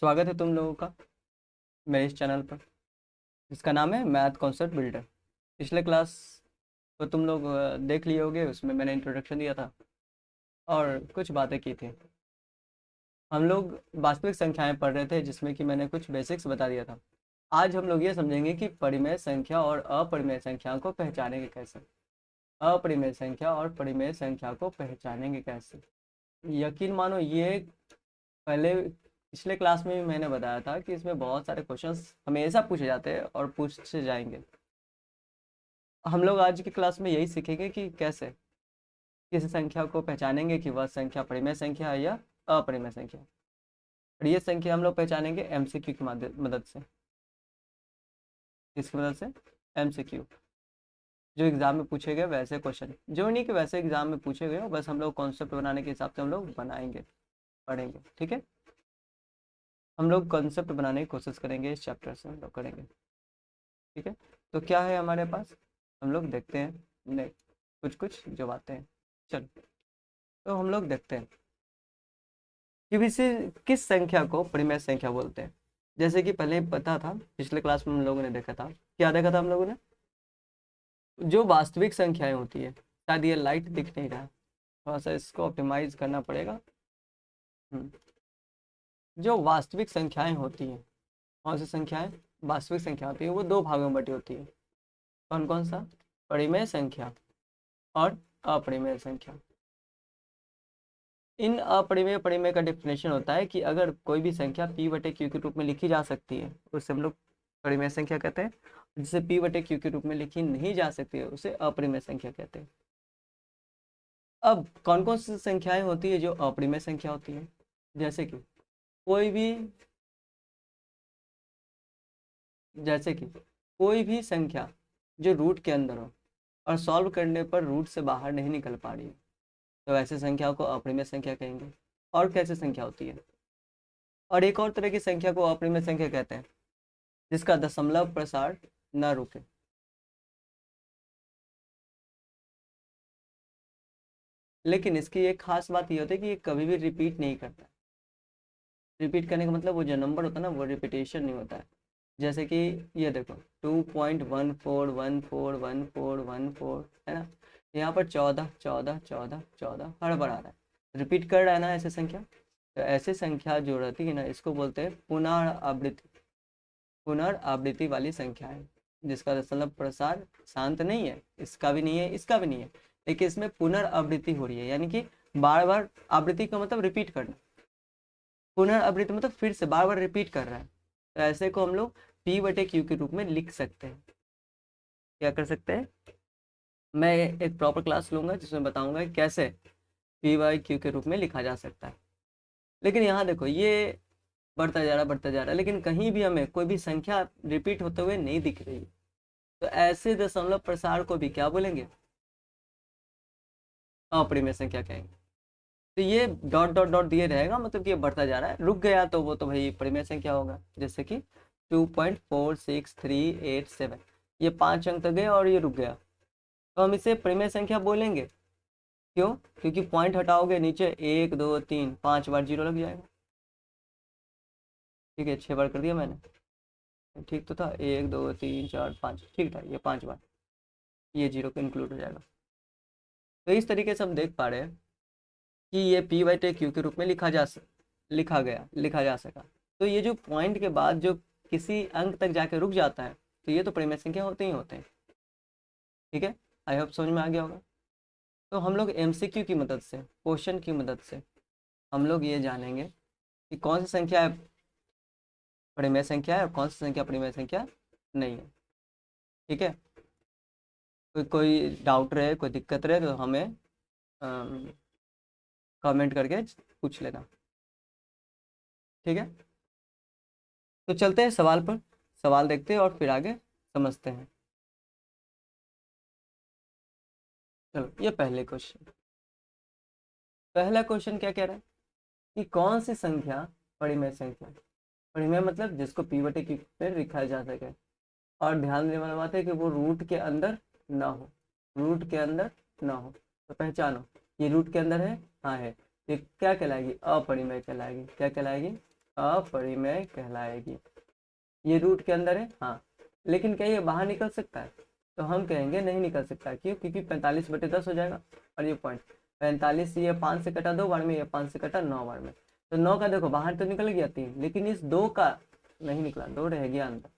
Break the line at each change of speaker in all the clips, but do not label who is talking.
स्वागत है तुम लोगों का मेरे इस चैनल पर जिसका नाम है मैथ कॉन्सेप्ट बिल्डर। पिछले क्लास को तुम लोग देख लिए होगे, उसमें मैंने इंट्रोडक्शन दिया था और कुछ बातें की थी। हम लोग वास्तविक संख्याएं पढ़ रहे थे जिसमें कि मैंने कुछ बेसिक्स बता दिया था। आज हम लोग ये समझेंगे कि परिमेय संख्या और अपरिमेय संख्या को पहचानेंगे कैसे। अपरिमेय संख्या और परिमेय संख्या को पहचानेंगे कैसे। यकीन मानो ये पहले पिछले क्लास में भी मैंने बताया था कि इसमें बहुत सारे क्वेश्चंस हमेशा पूछे जाते हैं और पूछे जाएंगे। हम लोग आज की क्लास में यही सीखेंगे कि कैसे किसी संख्या को पहचानेंगे कि वह संख्या परिमेय संख्या है या अपरिमेय संख्या। और ये संख्या हम लोग पहचानेंगे एमसीक्यू की मदद से। इसकी मदद से एमसीक्यू जो एग्जाम में पूछे गए वैसे क्वेश्चन, जो नहीं कि वैसे एग्जाम में पूछे गए हो, बस हम लोग कॉन्सेप्ट बनाने के हिसाब से हम लोग बनाएंगे, पढ़ेंगे। ठीक है, हम लोग कॉन्सेप्ट बनाने की कोशिश करेंगे, इस चैप्टर से हम लोग करेंगे। ठीक है, तो क्या है हमारे पास, हम लोग देखते हैं। नहीं, कुछ कुछ जो बातें हैं, चलो तो हम लोग देखते हैं कि किसी किस संख्या को परिमेय संख्या बोलते हैं। जैसे कि पहले ही पता था, पिछले क्लास में हम लोगों ने देखा था, क्या देखा था हम लोगों ने, जो वास्तविक संख्याएं होती है। शायद ये लाइट दिख नहीं रहा, थोड़ा सा इसको ऑप्टिमाइज करना पड़ेगा। हम्म, जो वास्तविक संख्याएं होती हैं, कौन सी संख्याएं वास्तविक संख्या होती है, वो दो भागों में बटी होती है। कौन कौन सा, परिमेय संख्या और अपरिमेय संख्या। इन अपरिमेय परिमेय का डेफिनेशन होता है कि अगर कोई भी संख्या p बटे क्यू के रूप में लिखी जा सकती है उसे हम लोग परिमेय संख्या कहते हैं। जिसे p बटे क्यू के रूप में लिखी नहीं जा सकती है उसे अपरिमेय संख्या कहते हैं। अब कौन कौन सी संख्याएं होती है जो अपरिमेय संख्या होती है, जैसे कि कोई भी जैसे कि कोई भी संख्या जो रूट के अंदर हो और सॉल्व करने पर रूट से बाहर नहीं निकल पा रही है, तो ऐसे संख्या को अपरिमेय संख्या कहेंगे। और कैसे संख्या होती है, और एक और तरह की संख्या को अपरिमेय संख्या कहते हैं जिसका दशमलव प्रसार न रुके। लेकिन इसकी एक खास बात ये होती है कि ये कभी भी रिपीट नहीं करता। रिपीट करने का मतलब वो जो नंबर होता है ना, वो रिपीटेशन नहीं होता है। जैसे कि ये देखो 2.14141414 है ना, यहाँ पर 14 14 14 14 हर बार आ रहा है, रिपीट कर रहा है ना ऐसे संख्या। तो ऐसे संख्या जो रहती है ना, इसको बोलते हैं पुनरावृत्ति, पुनरावृत्ति वाली संख्या है जिसका दशमलव प्रसार शांत नहीं है, इसका भी नहीं है, इसका भी नहीं है, लेकिन इसमें पुनरावृत्ति हो रही है, यानी कि बार बार। आवृत्ति का मतलब रिपीट करना, पुनरावृत्ति मतलब फिर से बार बार रिपीट कर रहा है। तो ऐसे को हम लोग p बटे क्यू के रूप में लिख सकते हैं। क्या कर सकते हैं, मैं एक प्रॉपर क्लास लूंगा जिसमें बताऊंगा कि कैसे p बाई क्यू के रूप में लिखा जा सकता है। लेकिन यहाँ देखो ये बढ़ता जा रहा बढ़ता जा रहा है, लेकिन कहीं भी हमें कोई भी संख्या रिपीट होते हुए नहीं दिख रही। तो ऐसे दशमलव प्रसार को भी क्या बोलेंगे, अपरिमेय संख्या कहेंगे। तो ये डॉट डॉट डॉट दिए रहेगा, मतलब कि ये बढ़ता जा रहा है, रुक गया तो वो तो भाई परिमेय संख्या होगा। जैसे कि 2.46387, ये 5 अंक तक गए और ये रुक गया, तो हम इसे परिमेय संख्या बोलेंगे। क्यों, क्योंकि पॉइंट हटाओगे नीचे 1 2 3 5 बार जीरो लग जाएगा। ठीक है, 6 बार कर दिया मैंने, ठीक तो था, 1 2 3 4 5, ठीक था, ये 5 बार ये जीरो को इंक्लूड हो जाएगा। तो इस तरीके से हम देख पा रहे हैं कि ये p बाई टे क्यू के रूप में लिखा जा सका। तो ये जो पॉइंट के बाद जो किसी अंक तक जाके रुक जाता है, तो ये तो परिमेय संख्या होते ही होते हैं। ठीक है, आई होप समझ में आ गया होगा। तो हम लोग एमसीक्यू की मदद से, क्वेश्चन की मदद से हम लोग ये जानेंगे कि कौन सी संख्या है परिमेय संख्या है और कौन सी संख्या परिमेय संख्या नहीं है। ठीक है, कोई कोई डाउट रहे, कोई दिक्कत रहे तो हमें कमेंट करके पूछ लेना। ठीक है, तो चलते हैं सवाल पर, सवाल देखते हैं और फिर आगे समझते हैं। चलो, ये पहला क्वेश्चन क्या कह रहा है कि कौन सी संख्या परिमेय संख्या, परिमेय मतलब जिसको p बटे क्यू पे लिखा जा सके, और ध्यान देने वाली बात है कि वो रूट के अंदर ना हो, रूट के अंदर ना हो। तो पहचानो, ये रूट के अंदर है, हाँ है, ये क्या कहलाएगी, अपरिमेय कहलाएगी। क्या कहलाएगी, अपरिमेय कहलाएगी। ये रूट के अंदर है, हाँ, लेकिन क्या ये बाहर निकल सकता है? तो हम कहेंगे नहीं निकल सकता। क्यों? क्योंकि 45/10 हो जाएगा। और ये पॉइंट 45, ये 5 से कटा 2 बार में, ये 5 से कटा 9 बार में, तो 9 का देखो बाहर तो निकल गया 3, लेकिन इस 2 का नहीं निकला, 2 रह गया अंदर,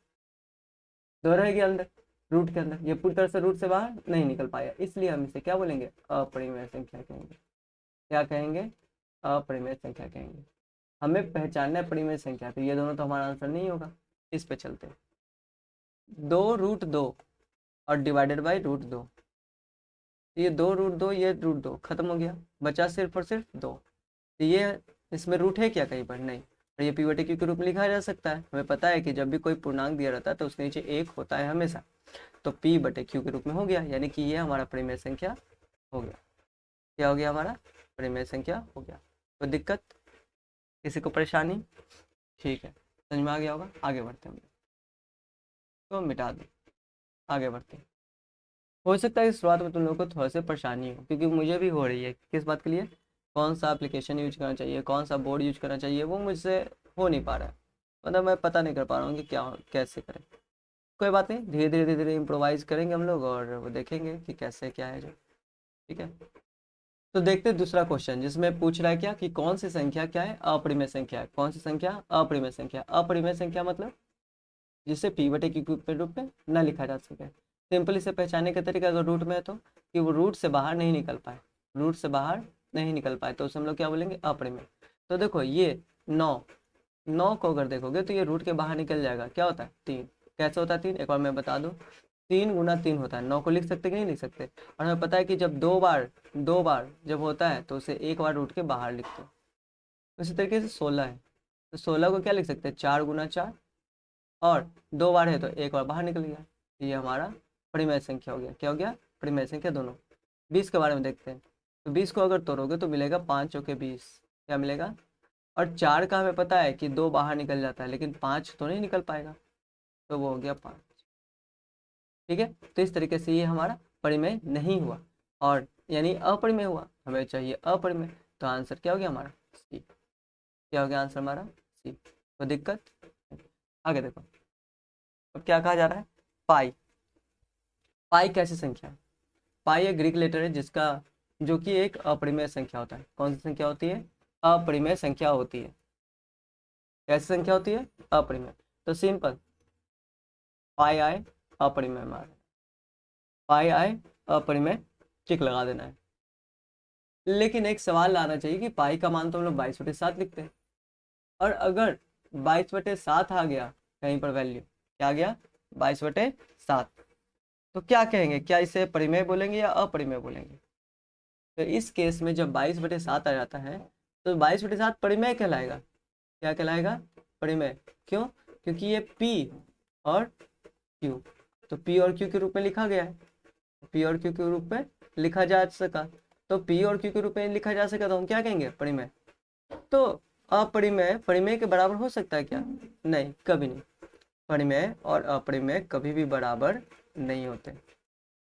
2 रह गया अंदर रूट के अंदर, ये पूरी तरह से रूट से बाहर नहीं निकल पाया, इसलिए हम इसे क्या बोलेंगे? अपरिमेय संख्या कहेंगे। क्या कहेंगे? अपरिमेय संख्या कहेंगे। हमें पहचानना है परिमेय संख्या, तो ये दोनों तो हमारा आंसर नहीं होगा। इस पे चलते हैं। 2√2 और डिवाइडेड बाई √2, ये 2√2, ये √2 खत्म हो गया, बचा सिर्फ और सिर्फ 2। तो ये इसमें रूट है क्या कहीं पर? नहीं। और ये p/q के रूप में लिखा जा सकता है। हमें पता है कि जब भी कोई पूर्णांक दिया रहता है तो उसके नीचे 1 होता है हमेशा, तो p/q के रूप में हो गया, यानी कि ये हमारा परिमेय संख्या हो गया। क्या हो गया? हमारा परिमेय संख्या हो गया। कोई दिक्कत? किसी को परेशानी? ठीक है, समझ में आ गया होगा। आगे बढ़ते हैं, तो मिटा दो, आगे बढ़ते हैं। हो सकता है शुरुआत में तुम लोगों को थोड़ा सा परेशानी हो, क्योंकि मुझे भी हो रही है। किस बात के लिए? कौन सा एप्लीकेशन यूज करना चाहिए, कौन सा बोर्ड यूज करना चाहिए, वो मुझसे हो नहीं पा रहा है। मतलब मैं पता नहीं कर पा रहा हूँ कि क्या कैसे करें। कोई बात नहीं, धीरे धीरे धीरे धीरे इम्प्रोवाइज करेंगे हम लोग, और वो देखेंगे कि कैसे क्या है जो। ठीक है, तो देखते हैं दूसरा क्वेश्चन, जिसमें पूछ रहा है क्या कि कौन सी संख्या क्या है? अपरिमेय संख्या है। कौन सी संख्या? अपरिमेय संख्या। अपरिमेय संख्या मतलब जिसे p/q के रूप में न लिखा जा सके। सिंपल इसे पहचानने का तरीका, अगर रूट में है तो कि वो रूट से बाहर नहीं निकल पाए, रूट से बाहर नहीं निकल पाए, तो उसे हम लोग क्या बोलेंगे? अपरिमेय। तो देखो ये 9 को अगर देखोगे तो ये रूट के बाहर निकल जाएगा। क्या होता है? 3। कैसे होता है 3? एक बार मैं बता दूं, 3 × 3 होता है। 9 को लिख सकते कि नहीं लिख सकते? और हमें पता है कि जब दो बार जब होता है तो उसे एक बार रूट के बाहर लिखते हैं। उसी तरीके से 16 है, तो 16 को क्या लिख सकते हैं? 4 × 4, और 2 बार है तो एक बार बाहर निकल गया। ये हमारा परिमेय संख्या हो गया। क्या हो गया? परिमेय संख्या दोनों। 20 के बारे में देखते हैं, तो 20 को अगर तोड़ोगे तो मिलेगा 5 चौके 20। क्या मिलेगा? और 4 का हमें पता है कि 2 बाहर निकल जाता है, लेकिन 5 तो नहीं निकल पाएगा, तो वो हो गया 5। ठीक है, तो इस तरीके से ये हमारा परिमेय नहीं हुआ, और यानी अपरिमेय हुआ। हमें चाहिए अपरिमेय, तो आंसर क्या हो गया हमारा? सी। क्या हो गया आंसर हमारा? सी। तो दिक्कत? आगे देखो, अब क्या कहा जा रहा है? पाई। पाई कैसी संख्या है? पाई एक ग्रीक लेटर है जिसका, जो कि एक अपरिमेय संख्या होता है। कौन सी संख्या होती है? अपरिमेय संख्या होती है। कैसी संख्या होती है? अपरिमेय। तो सिंपल, पाई आए अपरिमेय मार, पाई आए अपरिमेय टिक लगा देना है। लेकिन एक सवाल आना चाहिए कि पाई का मान तो हम लोग 22/7 लिखते हैं, और अगर 22/7 आ गया कहीं पर वैल्यू, क्या आ गया? 22/7, तो क्या कहेंगे? क्या इसे परिमेय बोलेंगे या अपरिमेय बोलेंगे? तो इस केस में जब 22/7 आ जाता है तो 22/7 परिमेय कहलाएगा। क्या कहलाएगा? परिमेय। क्यों? क्योंकि ये p और q, तो p और q के रूप में लिखा गया है, p और q के रूप में लिखा जा सका, तो p और q के रूप में लिखा जा सका, तो हम क्या कहेंगे? परिमेय। तो अपरिमेय परिमेय के बराबर हो सकता है क्या? नहीं, कभी नहीं। परिमेय और अपरिमेय कभी भी बराबर नहीं होते।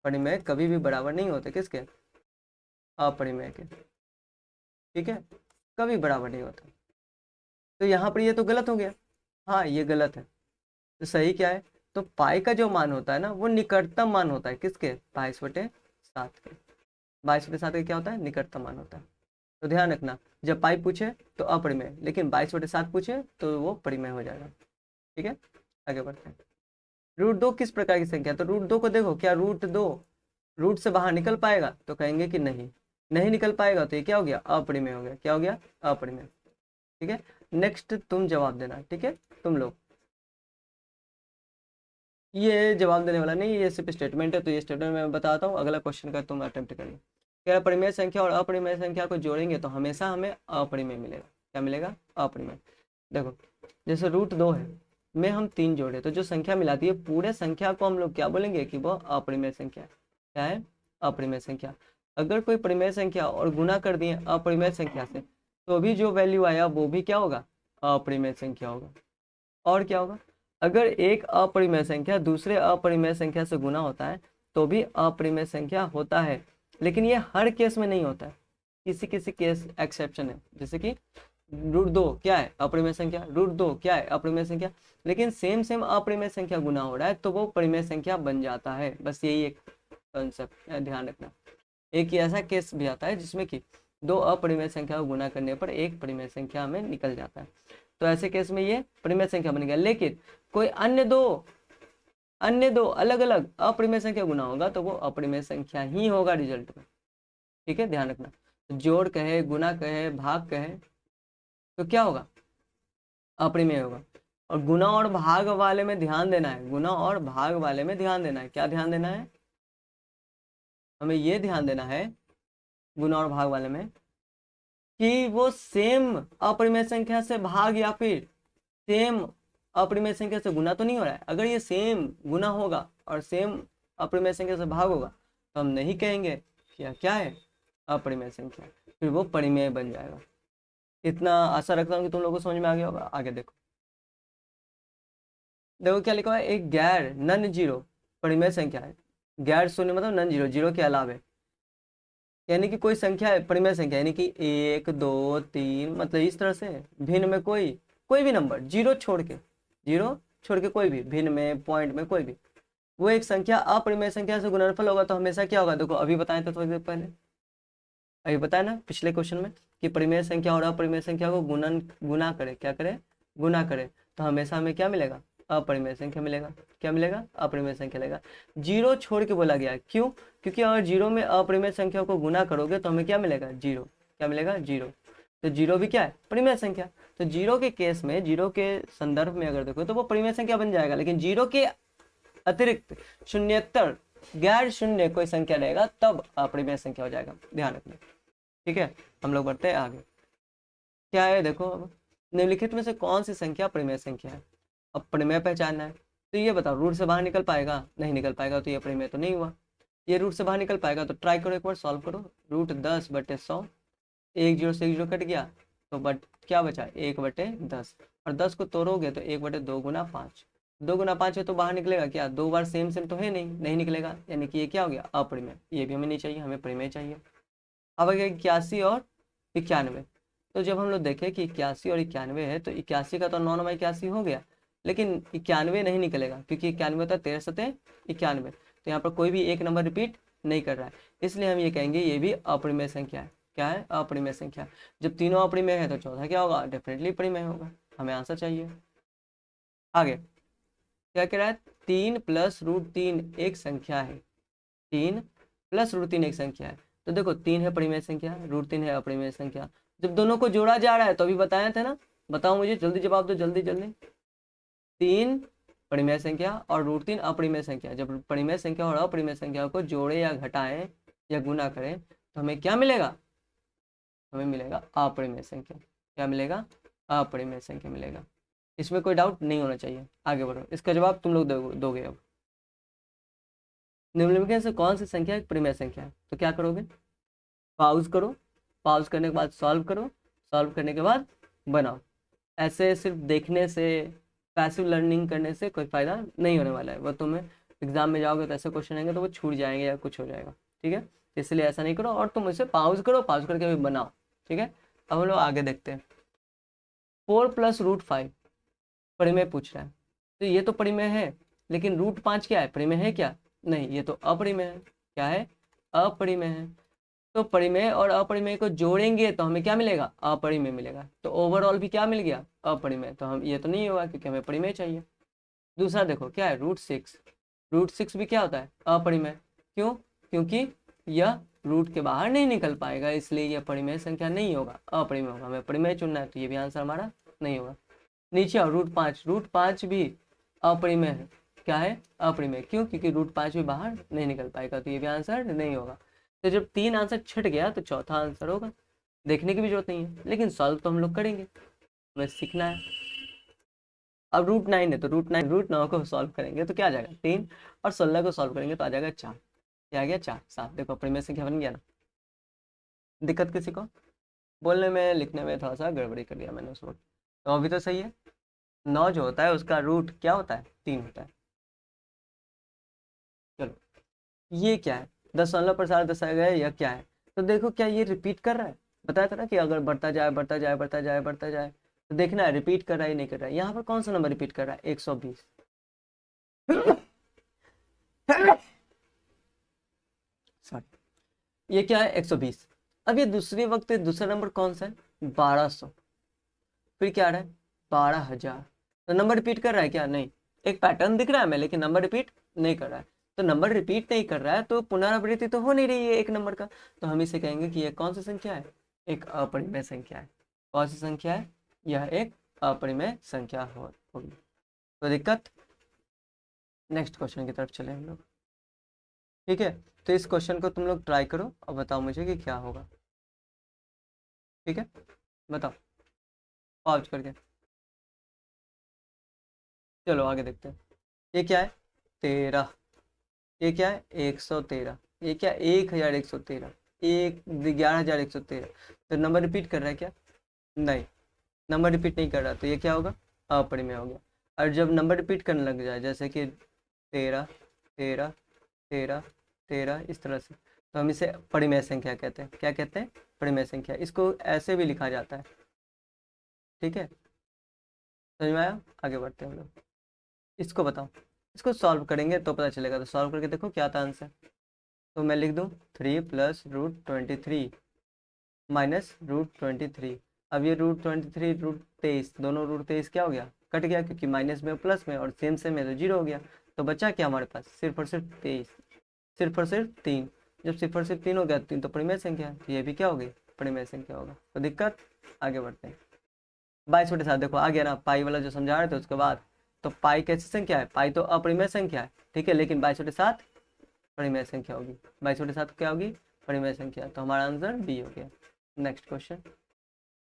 परिमेय कभी भी बराबर नहीं होते। किसके? अपरिमेय के। ठीक है, कभी बराबर नहीं होता। तो यहाँ पर ये तो गलत हो गया। हाँ, ये गलत है। तो सही क्या है? तो पाई का जो मान होता है ना, वो निकटतम मान होता है। किसके? 22/7 के। 22/7 का क्या होता है? निकटतम मान होता है। तो ध्यान रखना, जब पाई पूछे तो अपरिमेय, लेकिन 22/7 पूछे तो वो परिमेय हो जाएगा। ठीक है, आगे बढ़ते हैं। √2 किस प्रकार की संख्या? तो √2 को देखो, क्या √2 रूट से बाहर निकल पाएगा? तो कहेंगे कि नहीं, नहीं निकल पाएगा, तो ये क्या हो गया? अपरिमेय हो गया। क्या हो गया? अपरिमेय। ठीक है, नेक्स्ट तुम जवाब देना। ठीक है, तुम लोग, ये जवाब देने वाला नहीं, ये सिर्फ स्टेटमेंट है, तो ये स्टेटमेंट मैं बताता हूँ, अगला क्वेश्चन का तुम अटेम्प्ट करिए। क्या परिमेय संख्या और अपरिमेय संख्या को जोड़ेंगे तो हमेशा हमें अपरिमेय मिलेगा। क्या मिलेगा? अपरिमेय। देखो, जैसे √2 है में हम 3 जोड़े, तो जो संख्या मिलाती है पूरे संख्या को हम लोग क्या बोलेंगे? कि वह अपरिमेय संख्या है। क्या है? अपरिमेय संख्या। अगर कोई परिमेय संख्या और गुना कर दिए अपरिमेय संख्या से, तो भी जो वैल्यू आया वो भी क्या होगा? अपरिमेय संख्या होगा। और क्या होगा? अगर एक अपरिमेय संख्या दूसरे अपरिमेय संख्या से गुना होता है तो भी अपरिमेय संख्या होता है, लेकिन ये हर केस में नहीं होता है। किसी किसी केस एक्सेप्शन है, जैसे कि √2 क्या है? अपरिमेय संख्या। √2 क्या है? अपरिमेय संख्या। लेकिन सेम सेम अपरिमेय संख्या गुना हो रहा है तो वो परिमेय संख्या बन जाता है। बस यही एक कंसेप्ट ध्यान रखना। एक ही ऐसा केस भी आता है जिसमें कि दो अपरिमेय संख्या को गुना करने पर एक परिमेय संख्या में निकल जाता है, तो ऐसे केस में ये परिमेय संख्या बन गया। लेकिन कोई अन्य दो अलग अलग अपरिमेय संख्या गुना होगा तो वो अपरिमेय संख्या ही होगा रिजल्ट में। ठीक है, ध्यान रखना। जोड़ कहे, गुना कहे, भाग कहे तो क्या होगा? अपरिमेय होगा। और गुना और भाग वाले में ध्यान देना है, गुना और भाग वाले में ध्यान देना है। क्या ध्यान देना है? हमें ये ध्यान देना है गुना और भाग वाले में कि वो सेम अपरिमेय संख्या से भाग या फिर सेम अपरिमेय संख्या से गुना तो नहीं हो रहा है। अगर ये सेम गुना होगा और सेम अपरिमेय संख्या से भाग होगा तो हम नहीं कहेंगे कि क्या है? अपरिमेय संख्या, फिर वो परिमेय बन जाएगा। इतना आशा रखता हूँ कि तुम लोगों को समझ में आ गया होगा। आगे देखो, देखो क्या लिखा है, एक गैर नन जीरो परिमेय संख्या है। गैर शून्य मतलब नन जीरो, जीरो के अलावे, यानी कि कोई संख्या है परिमेय संख्या, यानी कि 1 2 3 मतलब इस तरह से भिन्न में कोई भी नंबर, जीरो छोड़ के कोई भी भिन्न में, पॉइंट में कोई भी, वो एक संख्या अपरिमेय संख्या से गुणनफल होगा तो हमेशा क्या होगा? देखो अभी बताए थे थोड़ी देर पहले, अभी बताया ना पिछले क्वेश्चन में कि परिमेय संख्या और अपरिमेय संख्या को गुना करे, क्या करे? गुना करे, तो हमेशा हमें क्या मिलेगा? अपरिमेय संख्या मिलेगा। क्या मिलेगा? अपरिमेय संख्या मिलेगा। जीरो छोड़ के बोला गया, क्यों? क्योंकि अगर जीरो में अपरिमेय संख्या को गुना करोगे तो हमें क्या मिलेगा? जीरो। क्या मिलेगा? जीरो। तो जीरो भी क्या है? परिमेय संख्या। तो जीरो के केस में, जीरो के संदर्भ में अगर देखो तो वो परिमेय संख्या बन जाएगा। लेकिन जीरो के अतिरिक्त शून्यतर गैर शून्य कोई संख्या रहेगा तब अपरिमेय संख्या हो जाएगा, ध्यान रखना। ठीक है, हम लोग बढ़ते हैं आगे। क्या है देखो, अब निम्नलिखित में से कौन सी संख्या परिमेय संख्या है? अब परिमेय पहचानना है, तो ये बताओ रूट से बाहर निकल पाएगा? नहीं निकल पाएगा, तो ये परिमेय तो नहीं हुआ। ये रूट से बाहर निकल पाएगा तो ट्राई करो, एक बार सॉल्व करो। √10/100, 1 0 से 1 0 कट गया तो क्या बचा? 1/10, और 10 को तोड़ोगे तो 1/2 गुना 5, 2 गुना 5 है तो बाहर निकलेगा क्या? दो बार सेम तो है नहीं निकलेगा, यानी कि ये क्या हो गया? अपरिमेय। ये भी हमें नहीं चाहिए, हमें परिमेय चाहिए। अब अगर 81 और 91, तो जब हम लोग देखें कि 81 और 91 है तो 81 का तो 9×81 हो गया, लेकिन 91 नहीं निकलेगा क्योंकि 91 होता है 13 सतह 91, तो यहाँ पर कोई भी एक नंबर रिपीट नहीं कर रहा है, इसलिए हम ये कहेंगे ये भी अपरिमेय संख्या है। क्या है? अपरिमेय संख्या। जब तीनों अपरिमेय है तो चौथा क्या होगा? डेफिनेटली परिमेय होगा। हमें आंसर चाहिए। आगे क्या कह रहा है? 3 + √3 एक संख्या है। 3 + √3 एक संख्या है, तो देखो 3 है परिमेय संख्या, √3 है अपरिमेय संख्या। जब दोनों को जोड़ा जा रहा है तो अभी बताया था ना, बताओ मुझे, जल्दी जवाब दो, जल्दी जल्दी। 3 परिमेय संख्या और √3 अपरिमेय संख्या। जब परिमेय संख्या और अपरिमेय संख्या को जोड़े या घटाएं या गुना करें तो हमें क्या मिलेगा? हमें मिलेगा अपरिमेय संख्या। क्या मिलेगा? अपरिमेय संख्या मिलेगा। इसमें कोई डाउट नहीं होना चाहिए। आगे बढ़ो, इसका जवाब तुम लोग दोगे। अब निम्नलिखित से कौन सी संख्या एक परिमेय संख्या है? तो क्या करोगे? पॉज करो, पॉज करने के बाद सॉल्व करो, सॉल्व करने के बाद बनाओ। ऐसे सिर्फ देखने से, पैसिव लर्निंग करने से कोई फायदा नहीं होने वाला है। वो तुम्हें एग्जाम में जाओगे तो ऐसे क्वेश्चन आएंगे तो वो छूट जाएंगे या कुछ हो जाएगा। ठीक है, इसलिए ऐसा नहीं करो और तुम इसे पॉज करो, पॉज करके भी बनाओ। ठीक है, अब हम लोग आगे देखते हैं। 4 + √5 परिमेय पूछ रहा है, तो ये तो परिमेय है, लेकिन √5 क्या है? परिमेय है क्या? नहीं, ये तो अपरिमेय है। क्या है? अपरिमेय है। तो परिमेय और अपरिमेय को जोड़ेंगे तो हमें क्या मिलेगा? अपरिमेय मिलेगा। तो ओवरऑल भी क्या मिल गया? अपरिमेय। तो हम ये तो नहीं होगा क्योंकि हमें परिमेय चाहिए। दूसरा देखो क्या है? √6, √6 भी क्या होता है? अपरिमेय। क्यों? क्योंकि यह रूट के बाहर नहीं निकल पाएगा, इसलिए यह परिमेय संख्या नहीं होगा, अपरिमेय होगा। हमें परिमेय चुनना है तो ये भी आंसर हमारा नहीं होगा। नीचे आओ, √5 भी अपरिमेय है। क्या है? अपरिमेय। क्यों? क्योंकि √5 भी बाहर नहीं निकल पाएगा, तो ये भी आंसर नहीं होगा। तो जब 3 आंसर छट गया तो चौथा आंसर होगा। देखने की भी जरूरत नहीं है, लेकिन सॉल्व तो हम लोग करेंगे, हमें सीखना है। अब √9 है तो √9 को सॉल्व करेंगे तो क्या आ जाएगा? 3, और 16 को सॉल्व करेंगे तो आ जाएगा 4। क्या आ गया? 4 7। देखो अपरिमेय संख्या बन गया ना। दिक्कत किसी को? बोलने में लिखने में थोड़ा सा गड़बड़ी कर दिया मैंने उस वक्त, तो अभी तो सही है। 9 जो होता है उसका रूट क्या होता है? 3 होता है। चलो ये क्या है? 10 16 पर 7 दर्शाया गया है, यह क्या है? तो देखो क्या ये रिपीट कर रहा है? बताया था ना कि अगर बढ़ता जाए बढ़ता जाए बढ़ता जाए बढ़ता जाए तो देखना है रिपीट कर रहा है नहीं कर रहा है। यहाँ पर कौन सा नंबर रिपीट कर रहा है? 120। सॉरी, ये क्या है? 120। अब ये दूसरी वक्त दूसरा नंबर कौन सा है? 1200। फिर क्या आ रहा है? 12,000। तो नंबर रिपीट कर रहा है क्या? नहीं। एक पैटर्न दिख रहा है हमें, लेकिन नंबर रिपीट नहीं कर रहा है। तो नंबर रिपीट नहीं कर रहा है तो पुनरावृत्ति तो हो नहीं रही है एक नंबर का। तो हम इसे कहेंगे कि यह कौन सी संख्या है? एक अपरिमेय संख्या है। कौन सी संख्या है? यह एक अपरिमेय संख्या होगी। तो दिक्कत? नेक्स्ट क्वेश्चन की तरफ चले हम लोग। ठीक है, तो इस क्वेश्चन को तुम लोग ट्राई करो और बताओ मुझे कि क्या होगा। ठीक है, बताओ पॉज करके। चलो आगे देखते हैं। ये क्या है? 13। ये क्या है? 113। ये क्या? 1113। 11,113। तो नंबर रिपीट कर रहा है क्या? नहीं, नंबर रिपीट नहीं कर रहा। तो ये क्या होगा? अपरिमेय हो गया। और जब नंबर रिपीट करने लग जाए, जैसे कि 13 13 13 13 इस तरह से, तो हम इसे परिमेय संख्या कहते हैं। क्या कहते हैं? परिमेय संख्या। इसको ऐसे भी लिखा जाता है। ठीक है, समझ में आया? आगे बढ़ते हैं हम लोग। इसको बताओ, इसको सॉल्व करेंगे तो पता चलेगा। तो सॉल्व करके देखो क्या था आंसर। तो मैं लिख दूँ 3 + √23 माइनस √23। अब ये √23 √23 दोनों √23 क्या हो गया? कट गया, क्योंकि माइनस में प्लस में और सेम है तो जीरो हो गया। तो बचा क्या हमारे पास? सिर्फ और सिर्फ 23, सिर्फ और सिर्फ 3। जब सिर्फ और सिर्फ 3 हो गया, 3 तो परिमेय संख्या है, तो ये भी क्या हो गई? परिमेय संख्या होगा। तो दिक्कत? आगे बढ़ते हैं। 22/7 देखो आ गया ना, पाई वाला जो समझा रहे थे उसके बाद। तो पाई कैसी संख्या है? पाई तो अपरिमेय संख्या है, ठीक है, लेकिन 22/7 परिमेय संख्या होगी। 22/7 क्या होगी? परिमेय संख्या। तो हमारा आंसर बी हो गया। नेक्स्ट क्वेश्चन,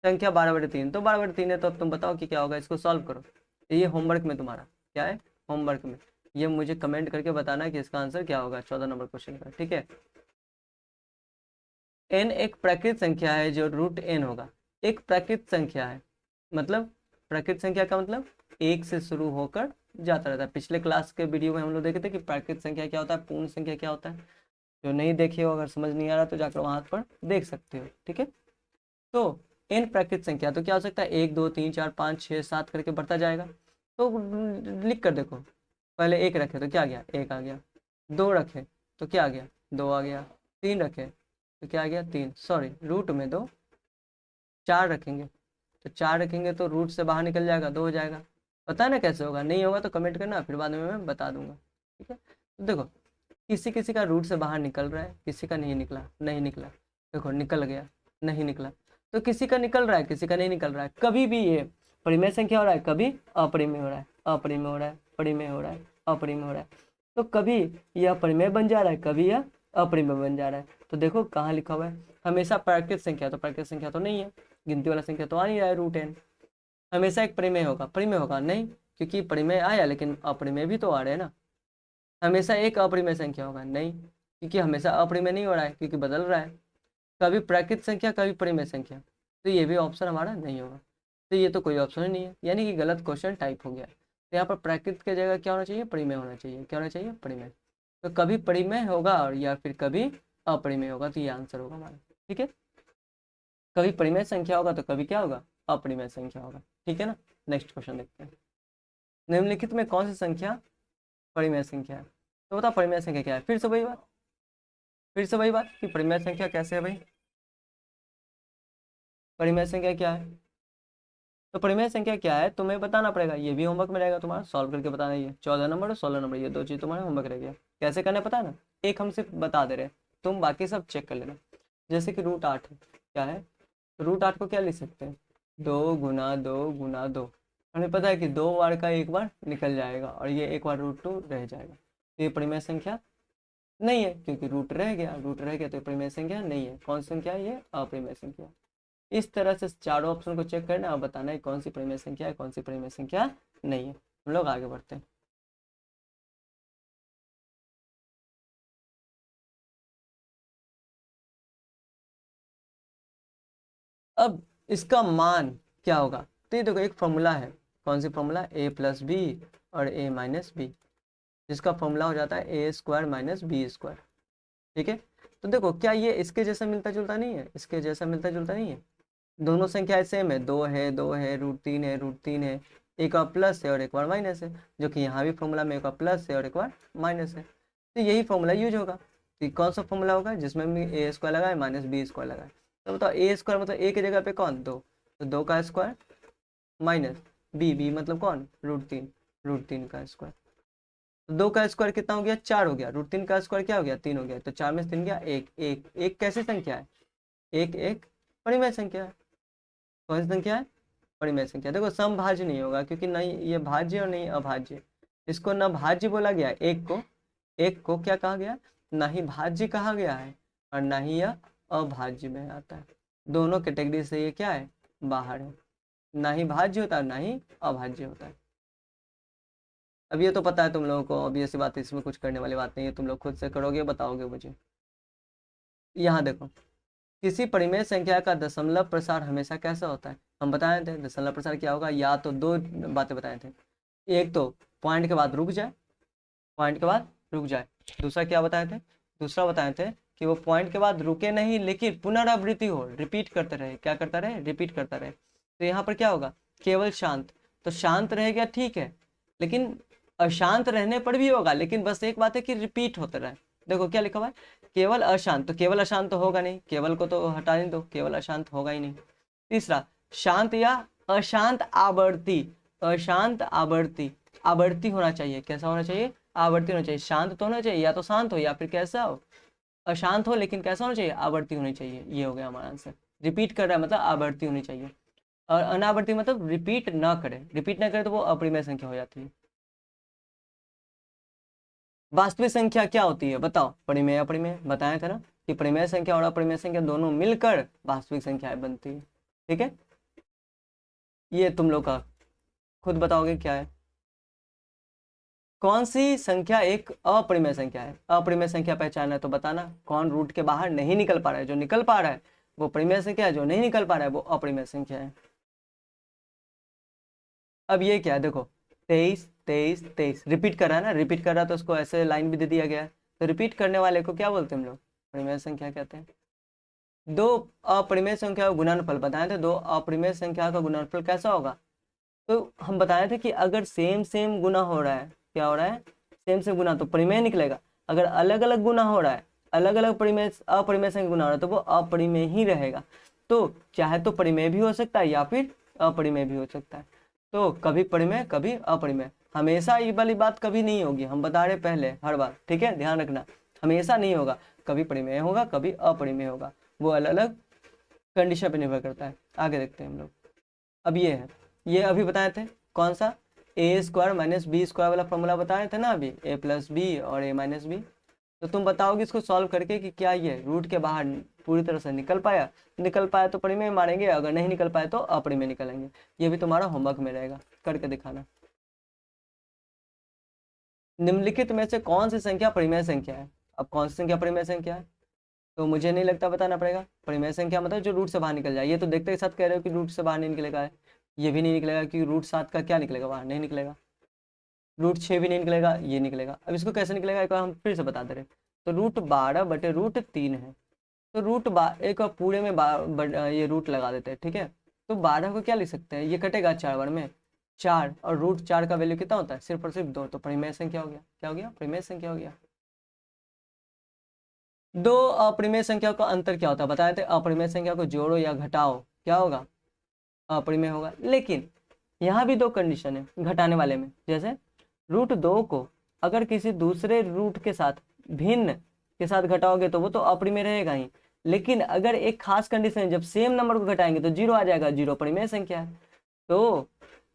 संख्या 12/3। तो 12/3 है, तो अब तुम बताओ कि क्या होगा। इसको सॉल्व करो। ये होमवर्क में तुम्हारा क्या है? होमवर्क में ये मुझे कमेंट करके बताना है कि इसका आंसर क्या होगा 14 नंबर क्वेश्चन का। ठीक है, n एक प्राकृत संख्या है जो √n होगा। एक प्राकृत संख्या है, मतलब प्राकृत संख्या का मतलब एक से शुरू होकर जाता रहता है। पिछले क्लास के वीडियो में हम लोग देखे थे कि प्राकृत संख्या क्या होता है, पूर्ण संख्या क्या होता है। जो नहीं देखे हो, अगर समझ नहीं आ रहा तो जाकर वहां पर देख सकते हो। ठीक है, तो n प्राकृत संख्या तो क्या हो सकता है? 1 2 3 4 5 6 7 करके बढ़ता जाएगा। तो लिख कर देखो, पहले 1 रखे तो क्या आ गया? 1 आ गया। 2 रखे तो क्या आ गया? 2 आ गया। 3 रखे तो क्या आ गया? 3। सॉरी, रूट में 2। 4 रखेंगे तो 4 रखेंगे तो रूट से बाहर निकल जाएगा, 2 हो जाएगा। पता है ना कैसे होगा? नहीं होगा तो कमेंट करना, फिर बाद में मैं बता दूंगा। ठीक है, तो देखो किसी किसी का रूट से बाहर निकल रहा है, किसी का नहीं निकला। नहीं निकला, देखो निकल गया। नहीं निकला, तो किसी का निकल रहा है, किसी का नहीं निकल रहा है। कभी भी ये परिमेय संख्या हो रहा है, कभी अपरिमेय हो रहा है, अपरिमेय हो रहा है, परिमेय हो रहा है, अपरिमेय हो रहा है। तो कभी यह परिमेय बन जा रहा है, कभी यह अपरिमेय बन जा रहा है। तो देखो कहाँ लिखा हुआ है? हमेशा प्राकृत संख्या, तो प्राकृत संख्या तो नहीं है, गिनती वाला संख्या तो आ नहीं रहा है √n। हमेशा एक परिमेय होगा, परिमेय होगा नहीं, क्योंकि परिमेय आया लेकिन अपरिमेय भी तो आ रहे हैं ना। हमेशा एक अपरिमेय संख्या होगा नहीं, क्योंकि हमेशा अपरिमेय नहीं हो रहा है, क्योंकि बदल रहा है। कभी प्राकृत संख्या, कभी परिमेय संख्या। तो ये भी ऑप्शन हमारा नहीं होगा। तो ये तो कोई ऑप्शन ही नहीं है, यानी कि गलत क्वेश्चन टाइप हो गया। तो यहाँ पर प्राकृत की जगह क्या होना चाहिए? परिमेय होना चाहिए। क्या होना चाहिए? परिमेय। तो कभी परिमेय होगा और या फिर कभी अपरिमेय होगा, तो ये आंसर होगा हमारा। ठीक है, कभी परिमेय संख्या होगा तो कभी क्या होगा? अपरिमेय संख्या होगा। ठीक है ना, नेक्स्ट क्वेश्चन देखते हैं। निम्नलिखित में कौन सी संख्या परिमेय संख्या है? तो बता परिमेय संख्या क्या है? फिर से वही बात, फिर से वही बात कि परिमेय संख्या कैसे है भाई? परिमेय संख्या क्या है? तो परिमेय संख्या क्या है तुम्हें बताना पड़ेगा। ये भी होमवर्क में रहेगा तुम्हारा, सॉल्व करके बताना। ये 14 नंबर और 16 नंबर, ये दो चीज तुम्हारा होमवर्क रह गया। कैसे करना है पता है ना? एक हम सिर्फ बता दे रहे हैं, तुम बाकी सब चेक कर लेना। जैसे कि √8 क्या है? √8 को क्या लिख सकते हैं? 2 × 2 × 2। हमें पता है कि 2 बार का एक बार निकल जाएगा और ये एक बार √2 रह जाएगा। तो ये परिमेय संख्या नहीं है, क्योंकि रूट रह गया, रूट रह गया तो परिमेय संख्या नहीं है। कौन सी संख्या है? ये अपरिमेय संख्या। इस तरह से चारों ऑप्शन को चेक करना और बताना है कौन सी परिमेय संख्या है, कौन सी परिमेय संख्या नहीं है। हम लोग आगे बढ़ते हैं। अब इसका मान क्या होगा? तो ये देखो एक फॉर्मूला है। कौन सी फॉर्मूला? a+b और a - b, जिसका फॉर्मूला हो जाता है a² - b²। ठीक है, तो देखो क्या ये इसके जैसा मिलता जुलता नहीं है, इसके जैसा मिलता जुलता नहीं है। दोनों संख्याएं सेम है, 2 है, √3 है, √3 है, एक बार प्लस है और एक बार माइनस है, जो कि यहाँ भी फॉर्मूला में एक बार प्लस है और एक बार माइनस है। तो यही फॉर्मूला यूज होगा। तो कौन सा फॉर्मूला होगा जिसमें a² लगाए माइनस b² लगाए। तो बताओ a² मतलब a की जगह पे कौन 2, तो 2 का स्क्वायर माइनस b मतलब कौन √3 का स्क्वायर। तो 2 का स्क्वायर कितना हो गया 4 हो गया, √3 का स्क्वायर क्या हो गया 3 हो गया। तो 4 में से 3 गया 1, 1 1 कैसी संख्या है, एक परिमेय संख्या है। कौन सी संख्या है, परिमेय संख्या। देखो समभाज्य नहीं होगा क्योंकि नहीं ये भाज्य और नहीं अभाज्य, इसको न भाज्य बोला गया एक को क्या कहा गया, ना ही भाज्य कहा गया है और ना ही यह अभाज्य में आता है। दोनों कैटेगरी से ये क्या है, बाहर है, ना ही भाज्य होता है ना ही अभाज्य होता है। अब ये तो पता है तुम लोगों को, अब ये सी बात है, इसमें कुछ करने वाली बात नहीं है, तुम लोग खुद से करोगे बताओगे मुझे। यहाँ देखो, किसी परिमेय संख्या का दशमलव प्रसार हमेशा कैसा होता है, हम बताए थे दशमलव प्रसार क्या होगा, या तो दो बातें बताए थे, एक तो पॉइंट के बाद रुक जाए, पॉइंट के बाद रुक जाए, दूसरा क्या बताए थे, दूसरा बताए थे कि वो पॉइंट के बाद रुके नहीं लेकिन पुनरावृत्ति हो, रिपीट करते रहे, क्या करता रहे, रिपीट करता रहे। तो यहाँ पर क्या होगा, केवल शांत, तो शांत रह गया ठीक है, लेकिन अशांत रहने पर भी होगा, लेकिन बस एक बात है कि रिपीट होते रहे। देखो क्या लिखा हुआ है, केवल अशांत, तो केवल अशांत तो होगा नहीं, केवल को तो हटा नहीं दो, केवल अशांत होगा ही नहीं। तीसरा शांत या अशांत आवर्ती, अशांत आवर्ती, आवर्ती होना चाहिए, कैसा होना चाहिए, आवर्ती होना चाहिए। शांत तो होना चाहिए, या तो शांत हो या फिर कैसा हो, अशांत हो लेकिन कैसा होना चाहिए, आवर्ती होनी चाहिए। ये हो गया हमारा आंसर। रिपीट कर रहा है मतलब आवर्ती होनी चाहिए, और अनावर्ती मतलब रिपीट ना करे, रिपीट ना करे तो वो अपरिमेय संख्या हो जाती है। वास्तविक संख्या क्या होती है बताओ, परिमेय अपरिमेय, बताया था ना कि परिमेय संख्या और अपरिमेय संख्या दोनों मिलकर वास्तविक संख्याएं बनती है। ठीक है, ये तुम लोग का खुद बताओगे क्या है। कौन सी संख्या एक अपरिमेय संख्या है, अपरिमेय संख्या पहचाना है तो बताना, कौन रूट के बाहर नहीं निकल पा रहा है, जो निकल पा रहा है वो परिमेय संख्या है, जो नहीं निकल पा रहा है वो अपरिमेय संख्या है। अब ये क्या है देखो, 23 23 23 रिपीट कर रहा है ना, रिपीट कर रहा है तो उसको ऐसे लाइन भी दे दिया गया है, तो रिपीट करने वाले को क्या बोलते हैं हम लोग, परिमेय संख्या कहते हैं। दो अपरिमेय संख्या का गुणनफल बताए थे, दो अपरिमेय संख्या का गुणनफल कैसा होगा, तो हम बताए थे कि अगर सेम सेम गुना हो रहा है, क्या हो रहा है, सेम सेम गुना, तो परिमेय निकलेगा। अगर अलग अलग गुना हो रहा है, अलग अलग परिमेय अपरिमेय संख्या गुना हो रहा है, तो वो अपरिमेय ही रहेगा। तो चाहे तो परिमेय भी हो सकता है या फिर अपरिमेय भी हो सकता है। तो कभी परिमेय कभी अपरिमेय, हमेशा ये वाली बात कभी नहीं होगी, हम बता रहे पहले हर बार, ठीक है ध्यान रखना, हमेशा नहीं होगा, कभी परिमेय होगा कभी अपरिमेय होगा, वो अलग अलग कंडीशन पे निर्भर करता है। आगे देखते हैं हम लोग। अब ये है, ये अभी बताए थे कौन सा, a² माइनस b² वाला फॉर्मूला बताए थे ना अभी, a + b और a - b। तो तुम बताओगे इसको सॉल्व करके कि क्या ये रूट के बाहर पूरी तरह से निकल पाया, निकल पाया तो परिमेय मानेंगे, अगर नहीं निकल पाए तो अपरिमेय निकलेंगे। ये भी तुम्हारा होमवर्क में रहेगा, करके दिखाना। निम्नलिखित में से कौन सी संख्या परिमेय संख्या है, अब कौन सी संख्या परिमेय संख्या है, तो मुझे नहीं लगता बताना पड़ेगा। परिमेय संख्या मतलब जो रूट से बाहर निकल जाए, ये तो देखते के साथ कह रहे हो कि रूट से बाहर नहीं निकलेगा है, ये भी नहीं निकलेगा क्योंकि √7 का क्या निकलेगा बाहर, नहीं निकलेगा। √6 भी नहीं निकलेगा, ये निकलेगा। अब इसको कैसे निकलेगा एक बार हम फिर से बता दे रहे, तो √12/√3 है, तो एक बार पूरे में ये रूट लगा देते हैं, ठीक है। तो 12 को क्या लिख सकते हैं, ये कटेगा 4 बार में 4, और √4 का वैल्यू कितना होता है, सिर्फ और सिर्फ 2, तो परिमेय संख्या हो गया, क्या हो गया, परिमेय संख्या हो गया। दो अपरिमेय संख्या का अंतर क्या होता है बताए थे, अपरिमेय संख्या को जोड़ो या घटाओ क्या होगा, अपरिमेय होगा। लेकिन यहाँ भी दो कंडीशन है घटाने वाले में, जैसे √2 को अगर किसी दूसरे रूट के साथ भिन्न के साथ घटाओगे तो वो तो अपरिमेय रहेगा ही, लेकिन अगर एक खास कंडीशन है जब सेम नंबर को घटाएंगे तो 0 आ जाएगा, 0 परिमेय संख्या है, तो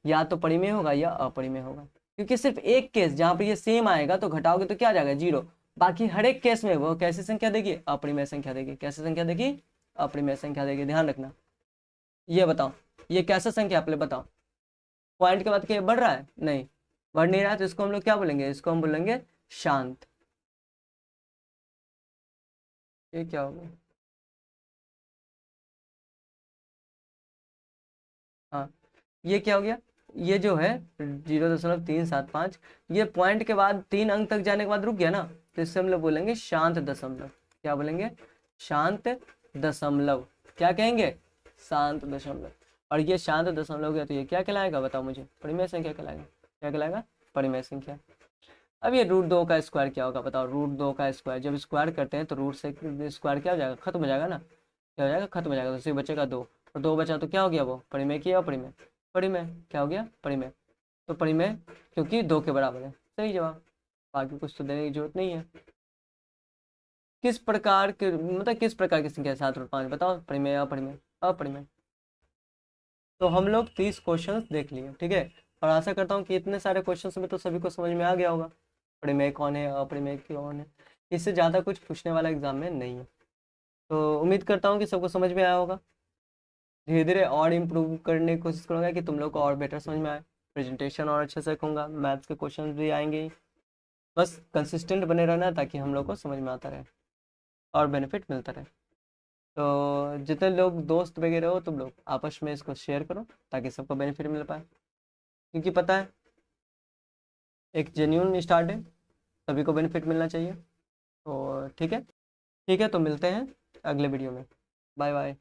या तो परिमेय होगा या अपरिमेय होगा। क्योंकि सिर्फ एक केस जहाँ पर ये सेम आएगा तो घटाओगे तो क्या आ जाएगा 0, बाकी हर एक केस में वो कैसी संख्या देगी, अपरिमेय संख्या देगी। कैसी संख्या देगी, अपरिमेय संख्या देगी, ध्यान रखना। ये बताओ ये कैसा संख्या आप बताओ, पॉइंट के बाद क्या बढ़ रहा है, नहीं बढ़ नहीं रहा है, तो इसको हम लोग क्या बोलेंगे, इसको हम बोलेंगे शांत। ये क्या होगा, हाँ ये क्या हो गया, ये जो है 0.375, ये पॉइंट के बाद 3 अंक तक जाने के बाद रुक गया ना, तो इससे हम लोग बोलेंगे शांत दशमलव। क्या बोलेंगे? शांत दशमलव। क्या कहेंगे? शांत दशमलव। और ये शांत दशमलव है तो ये क्या कहलाएगा बताओ मुझे? परिमेय संख्या कहलाएगा। क्या कहलाएगा? परिमेय संख्या। अब ये √2 का स्क्वायर क्या होगा बताओ? √2 का स्क्वायर जब स्क्वायर करते हैं तो रूट से स्क्वायर क्या हो जाएगा? खत्म हो जाएगा ना। क्या हो जाएगा? खत्म हो जाएगा। तो सिर्फ बचेगा 2, और 2 बचा तो क्या हो गया? वो परिमेय की या परिमेय? परिमेय। क्या हो गया? परिमेय। तो परिमेय क्योंकि 2 के बराबर है। सही जवाब। बाकी कुछ तो देने की जरूरत नहीं है। किस प्रकार के मतलब किस प्रकार की संख्या 7 और 5 बताओ? परिमेय, अपरिमेय? अपरिमेय। तो हम लोग 30 क्वेश्चंस देख लिए, ठीक है। और आशा करता हूँ कि इतने सारे क्वेश्चंस में तो सभी को समझ में आ गया होगा परिमेय कौन है, अपरिमेय कौन है। इससे ज़्यादा कुछ पूछने वाला एग्जाम में नहीं है। तो उम्मीद करता हूँ कि सबको समझ में आया होगा। धीरे धीरे और इम्प्रूव करने की कोशिश करूँगा कि तुम लोग को और बेटर समझ में आए। प्रेजेंटेशन और अच्छे से कहूँगा, मैथ्स के क्वेश्चन भी आएंगे ही। बस कंसिस्टेंट बने रहना ताकि हम लोग को समझ में आता रहे और बेनिफिट मिलता रहे। तो जितने लोग दोस्त वगैरह हो तुम लोग आपस में इसको शेयर करो ताकि सबको बेनिफिट मिल पाए। क्योंकि पता है एक जेन्यून स्टार्ट है, सभी को बेनिफिट मिलना चाहिए। तो ठीक है, ठीक है, तो मिलते हैं अगले वीडियो में। Bye bye.